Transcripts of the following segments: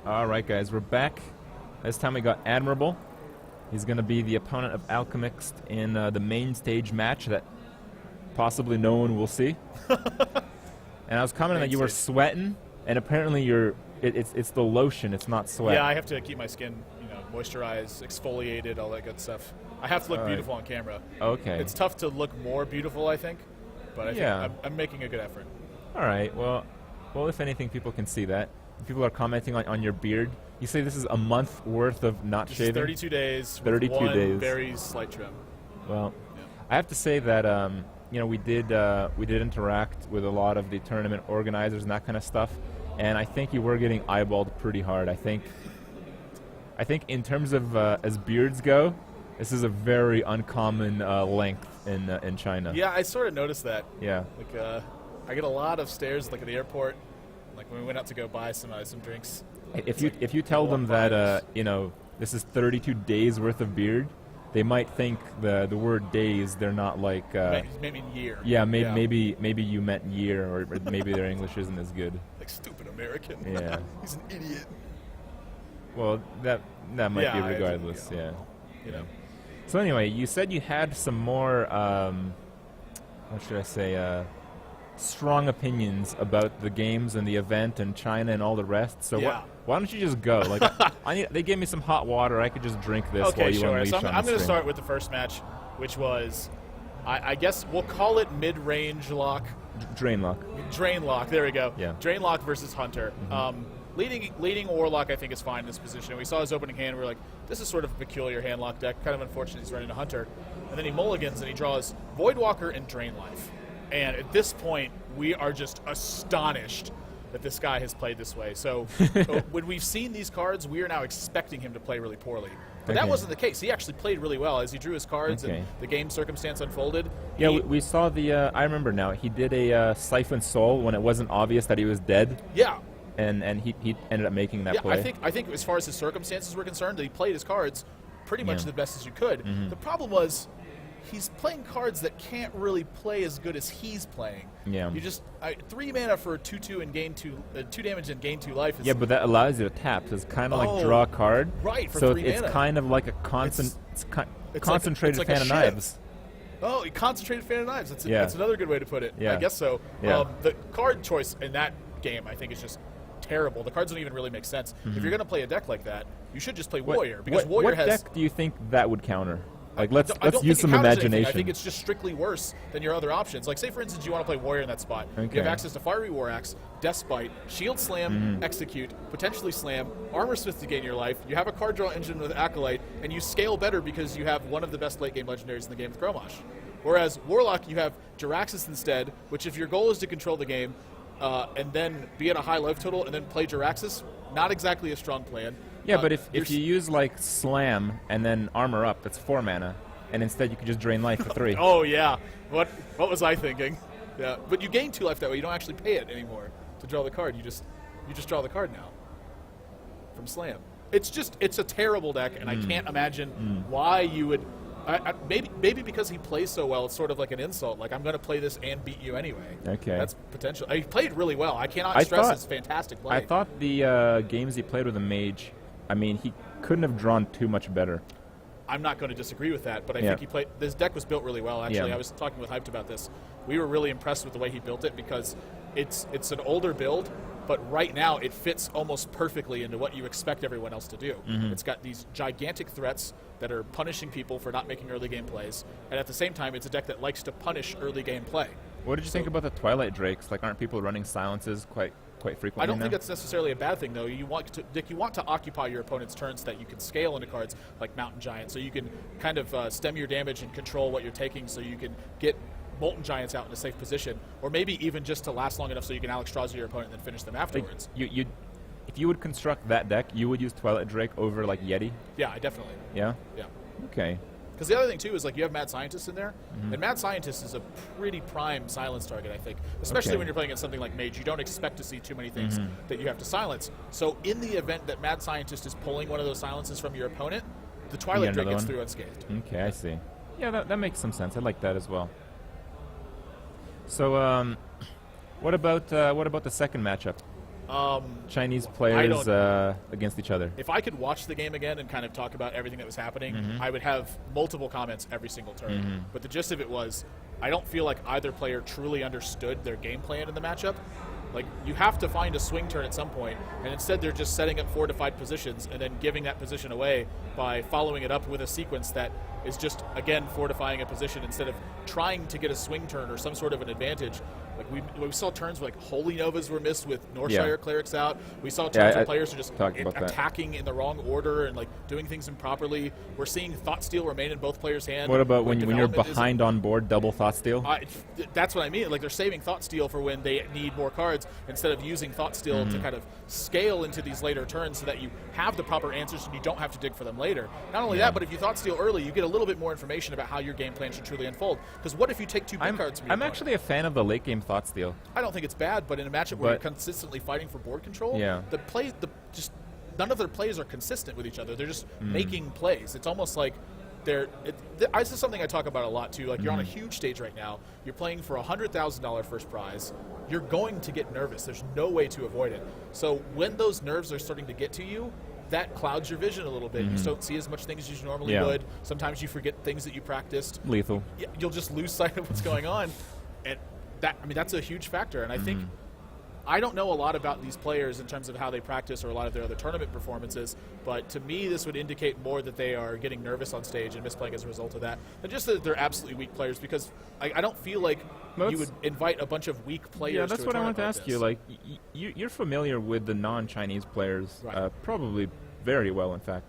All right, guys, we're back. This time we got Admirable. He's going to be the opponent of Alchemist in the main stage match that possibly no one will see. And I was commenting that you were sweating, and apparently it's the lotion, it's not sweat. Yeah, I have to keep my skin, moisturized, exfoliated, all that good stuff. I have to look beautiful on camera. Okay. It's tough to look more beautiful, I think, but I think I'm making a good effort. All right. Well, if anything, people can see that. People are commenting on your beard. You say this is a month worth of not shaving? 32 days. 32 with one days. Very slight trim. Well, I have to say that we did interact with a lot of the tournament organizers and that kind of stuff, and I think you were getting eyeballed pretty hard. I think in terms of as beards go, this is a very uncommon length in China. Yeah, I sort of noticed that. Yeah. Like I get a lot of stares like at the airport, like when we went out to go buy some drinks. If you tell them that this is 32 days worth of beard, they might think the word days. They're not like maybe year. Yeah, maybe you meant year, or maybe their English isn't as good. Like stupid American. Yeah. He's an idiot. Well, that might be regardless. Yeah. So anyway, you said you had some more. What should I say? Strong opinions about the games and the event and China and all the rest. So why don't you just go? Like, they gave me some hot water. I could just drink this while you unleash on the I'm going to stream. start with the first match, which was, I guess we'll call it mid-range lock. Drain lock. Drain lock. There we go. Yeah. Drain lock versus Hunter. Leading Warlock, I think, is fine in this position. We saw his opening hand. We were like, this is sort of a peculiar hand lock deck. Kind of unfortunate he's running a Hunter. And then he mulligans and he draws Voidwalker and Drain Life. And at this point, we are just astonished that this guy has played this way. So when we've seen these cards, we are now expecting him to play really poorly. But that wasn't the case. He actually played really well as he drew his cards and the game circumstance unfolded. Yeah, we saw the, I remember now, he did a Siphon Soul when it wasn't obvious that he was dead. Yeah. And he ended up making that play. I think as far as his circumstances were concerned, that he played his cards pretty much the best as you could. The problem was, he's playing cards that can't really play as good as he's playing. Yeah. You just 3 mana for 2/2 and gain 2 damage and gain 2 life. But that allows you to tap. So it's kind of like draw a card. Right. For so 3 it's mana. kind of like a concentrated like fan of knives. Oh, a concentrated fan of knives. That's another good way to put it. Yeah. I guess so. Yeah. The card choice in that game, I think, is just terrible. The cards don't even really make sense. If you're going to play a deck like that, you should just play Warrior, because Warrior has. What deck do you think that would counter? Like, let's think use some it counters imagination. anything. I think it's just strictly worse than your other options. Like, say, for instance, you want to play Warrior in that spot. Okay. You have access to Fiery War Axe, Deathbite, Shield Slam, Execute, potentially Slam, Armor Smith to gain your life. You have a card draw engine with Acolyte, and you scale better because you have one of the best late-game legendaries in the game with Chromosh. Whereas Warlock, you have Jiraxis instead, which if your goal is to control the game and then be at a high life total and then play Jiraxis, not exactly a strong plan. Yeah, but if you use, like, Slam and then Armor Up, that's 4 mana. And instead you could just drain life for 3. Oh, yeah. What was I thinking? Yeah, but you gain 2 life that way. You don't actually pay it anymore to draw the card. You just draw the card now from Slam. It's a terrible deck, and I can't imagine why you would. Maybe because he plays so well, it's sort of like an insult. Like, I'm going to play this and beat you anyway. Okay. That's potential. He played really well. I cannot stress his fantastic play. I thought the games he played with a mage, I mean, he couldn't have drawn too much better. I'm not going to disagree with that, but I think he played. This deck was built really well. Actually, I was talking with Hyped about this. We were really impressed with the way he built it because it's an older build, but right now it fits almost perfectly into what you expect everyone else to do. It's got these gigantic threats that are punishing people for not making early game plays, and at the same time, it's a deck that likes to punish early game play. What did you think about the Twilight Drakes? Like, aren't people running silences quite frequently I don't now? think that's necessarily a bad thing, though. You want to occupy your opponent's turns so that you can scale into cards like Mountain Giant, so you can kind of stem your damage and control what you're taking, so you can get Molten Giants out in a safe position, or maybe even just to last long enough so you can Alexstrasza your opponent and then finish them afterwards. Like, if you would construct that deck, you would use Twilight Drake over, like, Yeti? Yeah, definitely. Yeah? Yeah. Okay. Because the other thing, too, is, like, you have Mad Scientist in there, and Mad Scientist is a pretty prime silence target, I think, especially when you're playing against something like Mage. You don't expect to see too many things that you have to silence. So in the event that Mad Scientist is pulling one of those silences from your opponent, the Twilight Drake gets through unscathed. Okay, I see. Yeah, that makes some sense. I like that as well. So, what about the second matchup? Chinese players against each other? If I could watch the game again and kind of talk about everything that was happening, I would have multiple comments every single turn. But the gist of it was, I don't feel like either player truly understood their game plan in the matchup. Like, you have to find a swing turn at some point, and instead they're just setting up fortified positions and then giving that position away by following it up with a sequence that is just, again, fortifying a position instead of trying to get a swing turn or some sort of an advantage. Like, we saw turns where, like, Holy Novas were missed with Northshire clerics out. We saw turns where players are just attacking in the wrong order and, like, doing things improperly. We're seeing Thoughtsteal remain in both players' hands. What about when you're behind on board, double Thoughtsteal? That's what I mean. Like, they're saving Thoughtsteal for when they need more cards instead of using Thoughtsteal to kind of scale into these later turns so that you have the proper answers and you don't have to dig for them later. Not only that, but if you Thoughtsteal early, you get a little bit more information about how your game plan should truly unfold. Because what if you take two big cards from your I'm actually a fan of the late game Thoughtsteal. I don't think it's bad, but in a matchup where you're consistently fighting for board control, just none of their plays are consistent with each other. They're just making plays. It's almost like this is something I talk about a lot too. Like, you're on a huge stage right now. You're playing for a $100,000 first prize. You're going to get nervous. There's no way to avoid it. So when those nerves are starting to get to you, that clouds your vision a little bit. You just don't see as much things as you normally would. Sometimes you forget things that you practiced. Lethal. You'll just lose sight of what's going on. And that's a huge factor. And I think I don't know a lot about these players in terms of how they practice or a lot of their other tournament performances, but to me this would indicate more that they are getting nervous on stage and misplaying as a result of that, than just that they're absolutely weak players, because I don't feel like you would invite a bunch of weak players. Yeah, that's what I wanted to ask you. Like, you're familiar with the non-Chinese players, probably very well, in fact.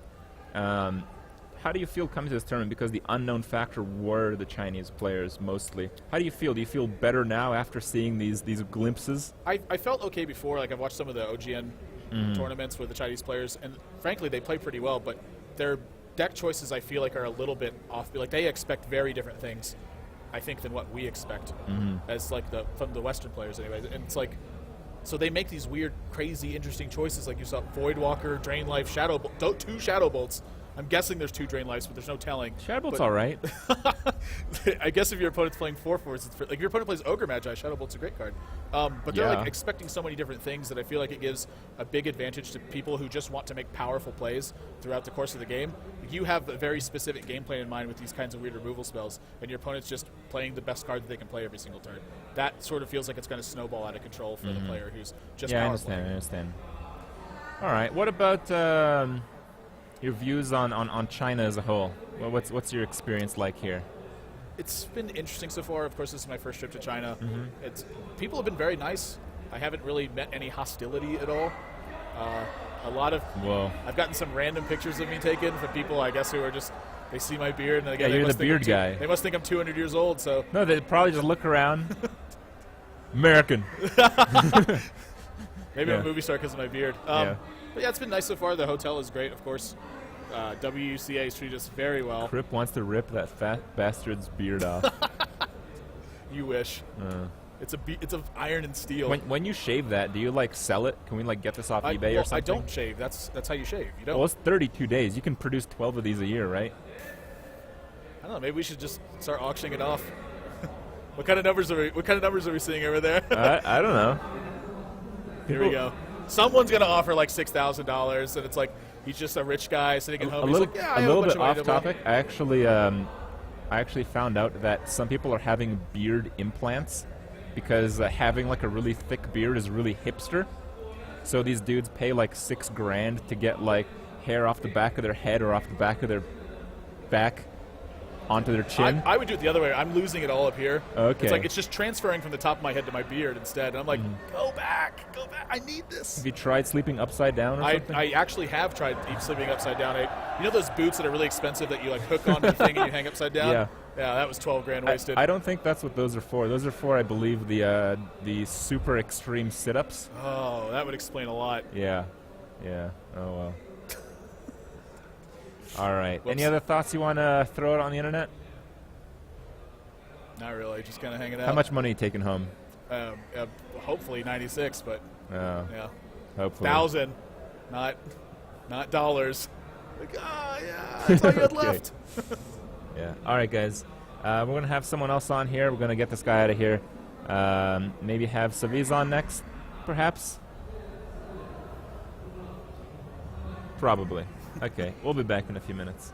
How do you feel coming to this tournament? Because the unknown factor were the Chinese players mostly. How do you feel? Do you feel better now after seeing these glimpses? I felt okay before. Like, I've watched some of the OGN tournaments with the Chinese players, and frankly, they play pretty well. But their deck choices, I feel like, are a little bit off. Like, they expect very different things, I think, than what we expect as like from the Western players, anyways. And it's like, so they make these weird, crazy, interesting choices. Like, you saw Voidwalker, Drain Life, two Shadow Bolts. I'm guessing there's two Drain Lives, but there's no telling. Shadowbolt's all right. I guess if your opponent's playing 4/4s, like, if your opponent plays Ogre Magi, Shadowbolt's a great card. But they're like expecting so many different things that I feel like it gives a big advantage to people who just want to make powerful plays throughout the course of the game. You have a very specific game plan in mind with these kinds of weird removal spells, and your opponent's just playing the best card that they can play every single turn. That sort of feels like it's going to snowball out of control for the player who's just powerful. I understand. All right, what about your views on China as a whole? Well, what's your experience like here? It's been interesting so far. Of course, this is my first trip to China. People have been very nice. I haven't really met any hostility at all. I've gotten some random pictures of me taken from people, I guess, who are just, they see my beard and you're the beard guy. They must think I'm 200 years old. So no, they probably just look around. American. Maybe I'm a movie star because of my beard. But yeah, it's been nice so far. The hotel is great, of course. WCA has treated us very well. Crip wants to rip that fat bastard's beard off. You wish. It's a iron and steel. When you shave that, do you like sell it? Can we like get this off eBay or something? I don't shave. That's how you shave. You don't. Well, it's 32 days. You can produce 12 of these a year, right? I don't know. Maybe we should just start auctioning it off. What kind of numbers are we seeing over there? I don't know. Here we go. Someone's gonna offer like $6,000, and it's like he's just a rich guy sitting at home. A little bit off topic. I actually found out that some people are having beard implants because having like a really thick beard is really hipster. So these dudes pay like $6,000 to get like hair off the back of their head or off the back of their back onto their chin. I would do it the other way. I'm losing it all up here. Okay. It's like it's just transferring from the top of my head to my beard instead. And I'm like, go back. I need this. Have you tried sleeping upside down or something? I actually have tried sleeping upside down. You know those boots that are really expensive that you like hook onto the thing and you hang upside down? Yeah. Yeah, that was $12,000 wasted. I don't think that's what those are for. Those are for, I believe, the super extreme sit-ups. Oh, that would explain a lot. Yeah. Oh, well. All right. Whoops. Any other thoughts you want to throw out on the internet? Not really. Just kind of hanging out. How much money are you taking home? Hopefully 96, but yeah. Hopefully. 1,000, not dollars. Like, yeah, that's all you had left. Yeah. All right, guys. We're going to have someone else on here. We're going to get this guy out of here. Maybe have Saviz on next, perhaps. Probably. Okay, we'll be back in a few minutes.